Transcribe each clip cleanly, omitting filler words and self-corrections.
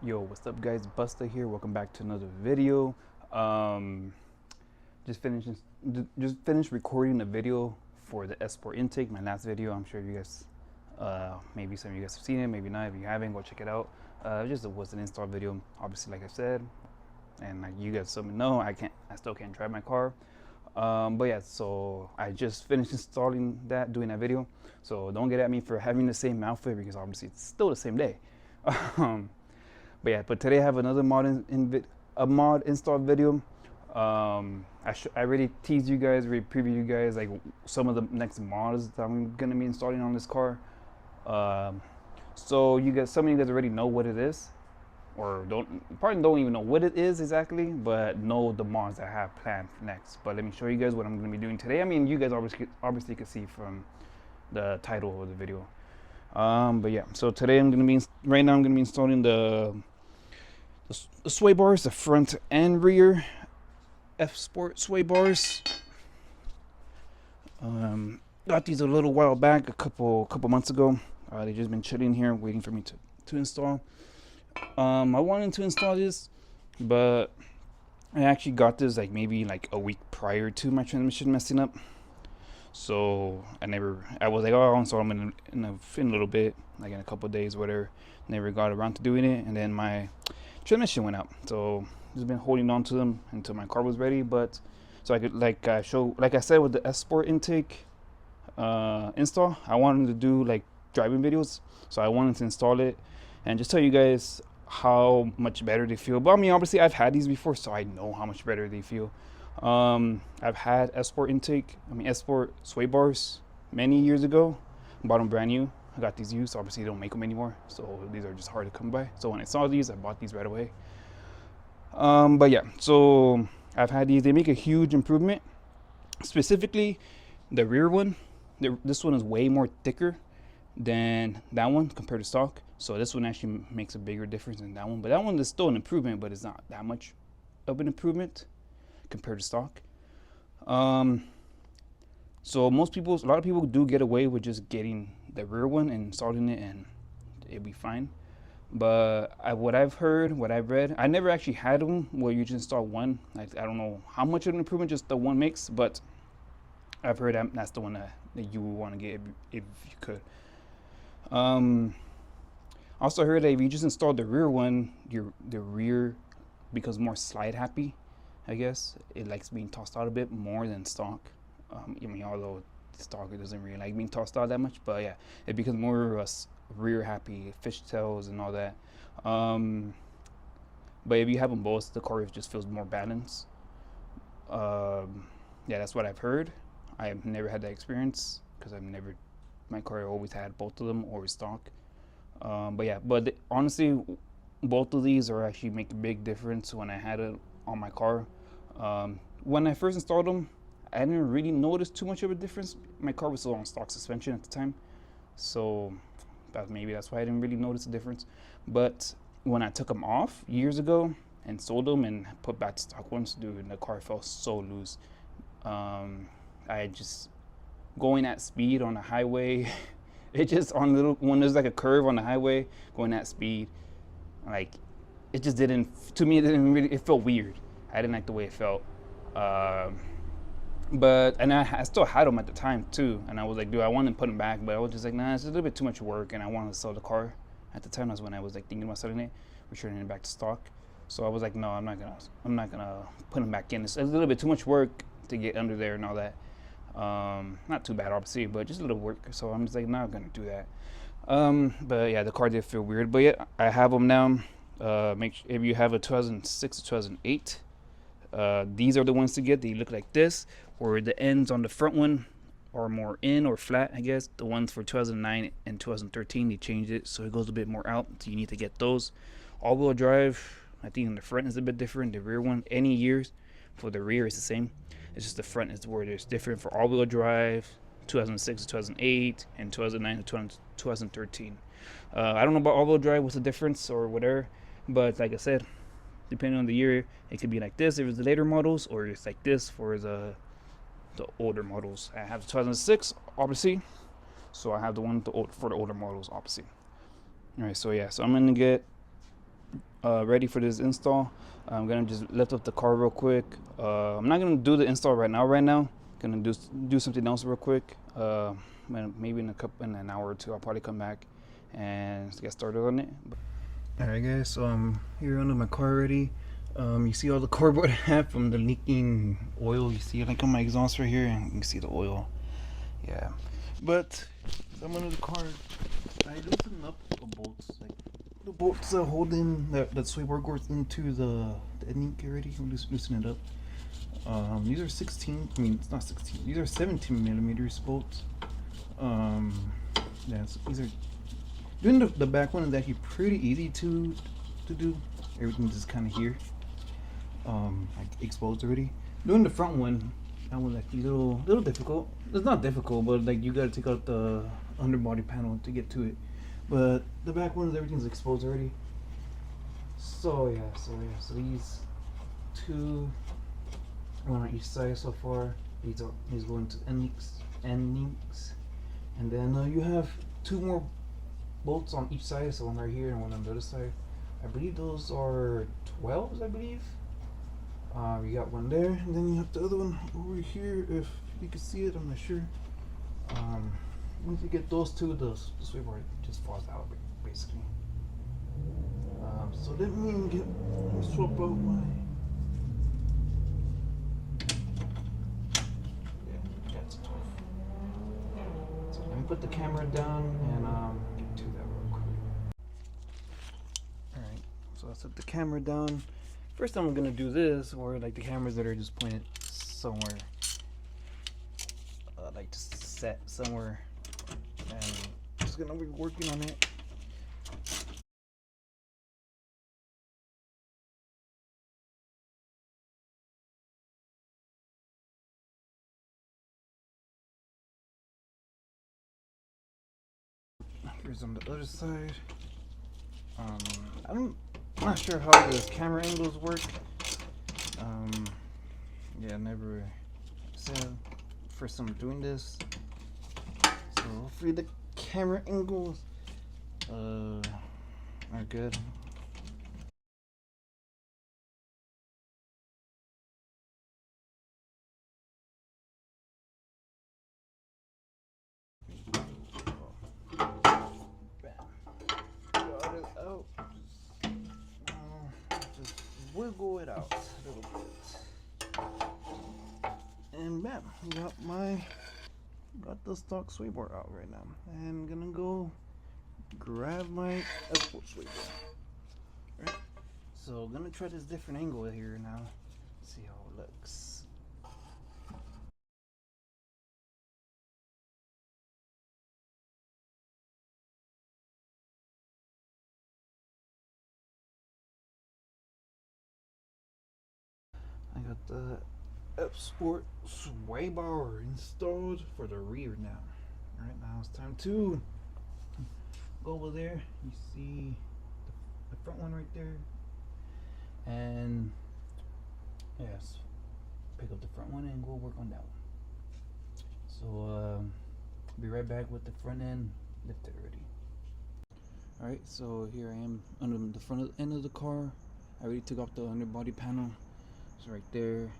Yo, what's up guys, Busta here. Welcome back to another video. Just finished recording a video for the S4 intake, my last video. I'm sure you guys, maybe some of you guys have seen it, maybe not. If you haven't, go check it out. It was an install video, obviously, like I said, and like you guys some know, I still can't drive my car. But yeah, so I just finished installing that, doing that video. So don't get at me for having the same outfit because obviously it's still the same day. But yeah, but today I have another mod install video. I already teased you guys, already previewed you guys like some of the next mods that I'm gonna be installing on this car. So some of you guys already know what it is, or probably don't even know what it is exactly, but know the mods I have planned for next. But let me show you guys what I'm gonna be doing today. I mean, you guys obviously can see from the title of the video. But yeah, so today right now I'm gonna be installing the sway bars, the front and rear F Sport sway bars. Got these a little while back, a couple months ago. They just been chilling here, waiting for me to install. I wanted to install this, but I actually got this maybe a week prior to my transmission messing up. So I was like, oh, I'll install them in a little bit, like in a couple of days, whatever. Never got around to doing it, and then my transmission went out. So just been holding on to them until my car was ready. But so I could like I said with the S Sport intake install, I wanted to do driving videos. So I wanted to install it and just tell you guys how much better they feel. But I mean, obviously I've had these before, so I know how much better they feel. I've had S Sport sway bars many years ago. Bought them brand new. I got these used. Obviously, they don't make them anymore, so these are just hard to come by. So when I saw these, I bought these right away. But yeah, so I've had these. They make a huge improvement. Specifically, the rear one. This one is way more thicker than that one compared to stock. So this one actually makes a bigger difference than that one. But that one is still an improvement, but it's not that much of an improvement compared to stock. So a lot of people do get away with just getting the rear one and installing it, and it'd be fine. But what I've heard, what I've read, I never actually had one where you just install one. I don't know how much of an improvement just the one makes, but I've heard that's the one that you would want to get if you could. Also heard that if you just install the rear one, the rear becomes more slide happy. I guess it likes being tossed out a bit more than stock. I mean, although stock, it doesn't really like being tossed out that much, but yeah, it becomes more rear happy, fishtails and all that. But if you have them both, the car just feels more balanced. Yeah, that's what I've heard. I've never had that experience because my car always had both of them or stock. But yeah, honestly, both of these are actually make a big difference when I had it on my car. When I first installed them, I didn't really notice too much of a difference. My car was still on stock suspension at the time, so maybe that's why I didn't really notice a difference. But when I took them off years ago and sold them and put back to stock ones, dude, the car felt so loose. I just going at speed on the highway. It just when there's a curve on the highway, going at speed, it just didn't. To me, it felt weird. I didn't like the way it felt. And I still had them at the time too, and I was like, dude, I wanted to put them back, but I was just like, nah, it's a little bit too much work, and I wanted to sell the car. At the time, that's when I was thinking about selling it, returning it back to stock. So I was like, no, I'm not gonna put them back in. It's a little bit too much work to get under there and all that. Not too bad, obviously, but just a little work. So I'm just like, not gonna do that. But yeah, the car did feel weird, but yeah, I have them now. If you have a 2006 or 2008. These are the ones to get. They look like this, where the ends on the front one are more in or flat, I guess. The ones for 2009 and 2013, they changed it so it goes a bit more out, so you need to get those. All-wheel drive, I think on the front is a bit different. The rear one, any years for the rear is the same. It's just the front is where it's different for all-wheel drive, 2006 to 2008, and 2009 to 2013. I don't know about all-wheel drive, what's the difference or whatever, but like I said, depending on the year, it could be like this if it's the later models, or it's like this for the older models. I have the 2006, obviously, so I have the one for the older models, obviously. All right, so yeah, so I'm gonna get ready for this install. I'm gonna just lift up the car real quick. I'm not gonna do the install right now. Gonna do something else real quick. Maybe in an hour or two, I'll probably come back and get started on it. Alright guys, so I'm here under my car already. You see all the cardboard I have from the leaking oil. You see like on my exhaust right here, and you can see the oil. Yeah, but I'm under the car. I loosened up the bolts, like the bolts that hold in that sweep bar goes into the link already. I'm just loosening it up. These are 16. I mean, it's not 16. These are 17 millimeters bolts. Yeah, so these are. Doing the back one is actually pretty easy to do. Everything's just kind of here, like exposed already. Doing the front one, that was like a little difficult. It's not difficult, but like you gotta take out the underbody panel to get to it. But the back ones, everything's exposed already. So so these two, one on each side so far. These going to end links, and then you have two more bolts on each side, so one right here and one on the other side. I believe those are 12s, I believe. You got one there, and then you have the other one over here. If you can see it, I'm not sure. Once you get those two, the sweep bar just falls out basically. So let me swap out my. Yeah, that's 12. So let me put the camera down and get to that real quick. Alright, so I set the camera down. First I'm gonna do this, or like the cameras that are just pointed somewhere, like just set somewhere, and I'm just gonna be working on it. Here's on the other side. I'm not sure how the camera angles work. Yeah, never said first time doing this. So hopefully the camera angles are good. Got it out. Just wiggle it out a little bit, and bam, got the stock sweep bar out right now. And I'm gonna go grab my export sweep bar. Right, so I'm gonna try this different angle here now. See how it looks. I got the F-Sport sway bar installed for the rear now. Alright, now it's time to go over there. You see the front one right there. And yes, pick up the front one and go work on that one. So be right back with the front end lifted already. Alright, so here I am under the front end of the car. I already took off the underbody panel. It's right there.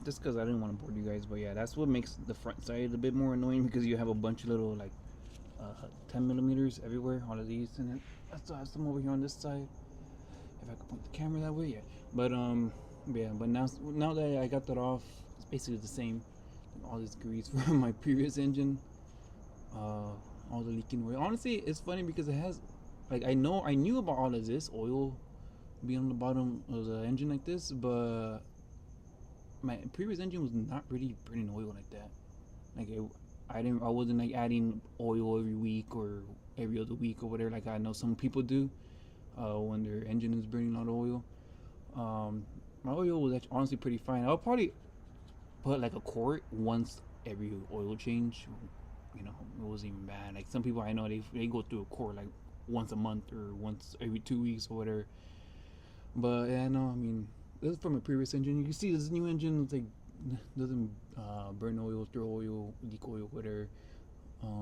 Just because I didn't want to bore you guys, but yeah, that's what makes the front side a bit more annoying, because you have a bunch of little like 10 millimeters everywhere, all of these, and then I still have some over here on this side. If I could point the camera that way, yeah. But yeah, but now that I got that off, it's basically the same. All this grease from my previous engine, all the leaking oil. Honestly, it's funny because it has, like, I knew about all of this oil being on the bottom of the engine like this, but my previous engine was not really burning oil like that. Like I wasn't like adding oil every week or every other week or whatever, like I know some people do when their engine is burning a lot of oil. My oil was actually honestly pretty fine. I'll probably put like a quart once every oil change. You know, it wasn't even bad. Like some people I know, they go through a quart like once a month or once every 2 weeks or whatever. But yeah, no, I mean, this is from a previous engine. You can see this new engine, it's like doesn't burn oil, throw oil, leak oil, whatever,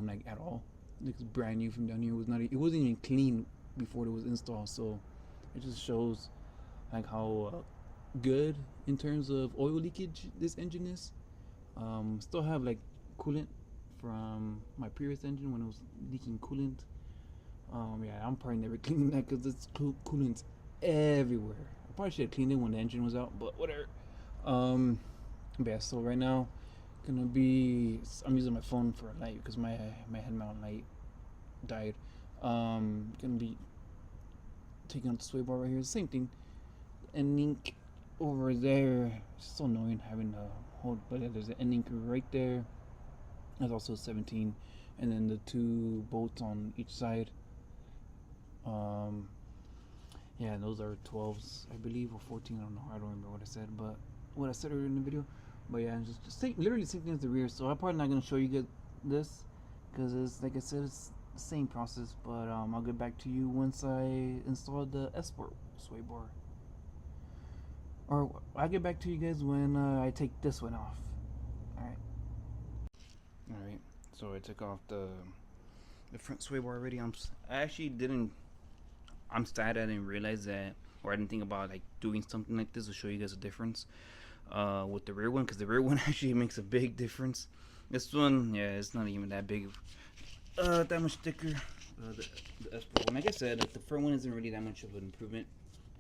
like at all. It's brand new from down here. It wasn't even clean before it was installed. So It just shows like how good in terms of oil leakage this engine is. Still have like coolant from my previous engine when it was leaking coolant. Yeah, I'm probably never cleaning that because it's coolant's everywhere. I probably should have cleaned it when the engine was out, but whatever. Yeah, so right now, I'm using my phone for a light because my head mount light died. Gonna be taking out the sway bar right here. Same thing. And link over there. It's so annoying having to hold, but yeah, there's an end link right there. There's also a 17, and then the 2 bolts on each side. Yeah, those are 12s, I believe, or 14. I don't know. I don't remember what I said, but what I said earlier in the video. But yeah, just literally the same thing as the rear. So I'm probably not gonna show you guys this because it's like I said, it's the same process. But I'll get back to you once I install the Sport sway bar. Or I'll get back to you guys when I take this one off. Alright, so I took off the front sway bar already. I'm sad I didn't realize that, or I didn't think about like doing something like this to show you guys a difference with the rear one, because the rear one actually makes a big difference. This one, yeah, it's not even that big, that much thicker. The S-Pro one, like I said, like, the front one isn't really that much of an improvement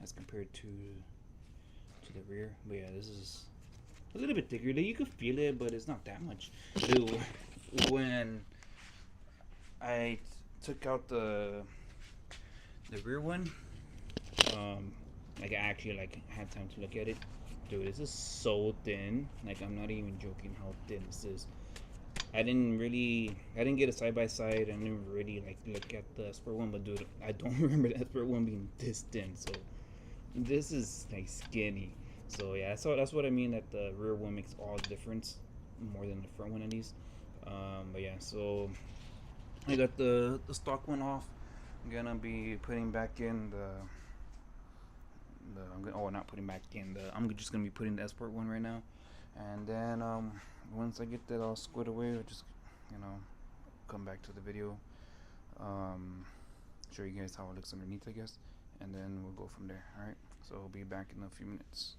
as compared to the rear. But yeah, this is a little bit thicker. You can feel it, but it's not that much. Dude, when I took out the rear one, like I actually like had time to look at it. Dude, this is so thin. Like, I'm not even joking how thin this is. I didn't get a side by side. I didn't really like look at the Sport one, but dude, I don't remember the Sport one being this thin. So this is like skinny. So yeah, that's what I mean, that the rear one makes all the difference, more than the front one at least. But yeah, so I got the stock one off. I'm gonna be putting back in not putting back in I'm just gonna be putting the Sport one right now, and then once I get that all squared away, I'll just come back to the video, show you guys how it looks underneath, I guess, and then we'll go from there. Alright, so I'll be back in a few minutes.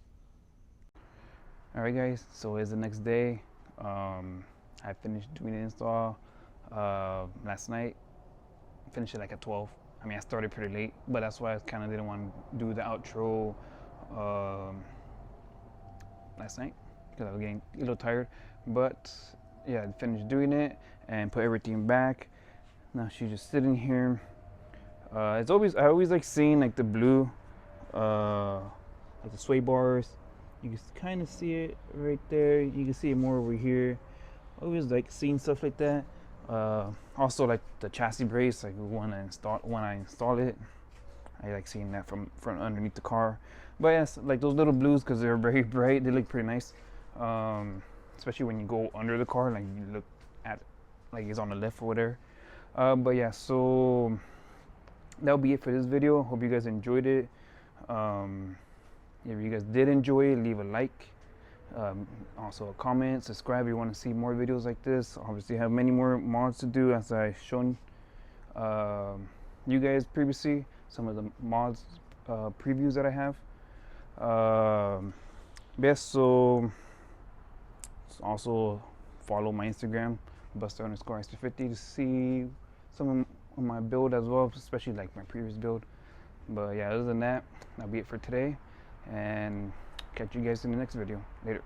Alright guys, so it's the next day. I finished doing the install last night. Finished it like at 12. I mean, I started pretty late, but that's why I kind of didn't want to do the outro last night, because I was getting a little tired. But yeah, I finished doing it and put everything back. Now she's just sitting here. I always like seeing like the blue, like the sway bars. You can kind of see it right there. You can see it more over here. I always like seeing stuff like that. Also like the chassis brace, like when I install it, I like seeing that from underneath the car. But yes, like those little blues, because they're very bright, they look pretty nice, especially when you go under the car, like you look at like it's on the left or whatever. But yeah, so that'll be it for this video. Hope you guys enjoyed it. If you guys did enjoy it, leave a like, also a comment, subscribe if you want to see more videos like this. Obviously I have many more mods to do, as I've shown you guys previously, some of the mods previews that I have. Yes, so also follow my Instagram, Buster_IS350, to see some of my build as well, especially like my previous build. But yeah, other than that, that'll be it for today, and catch you guys in the next video. Later.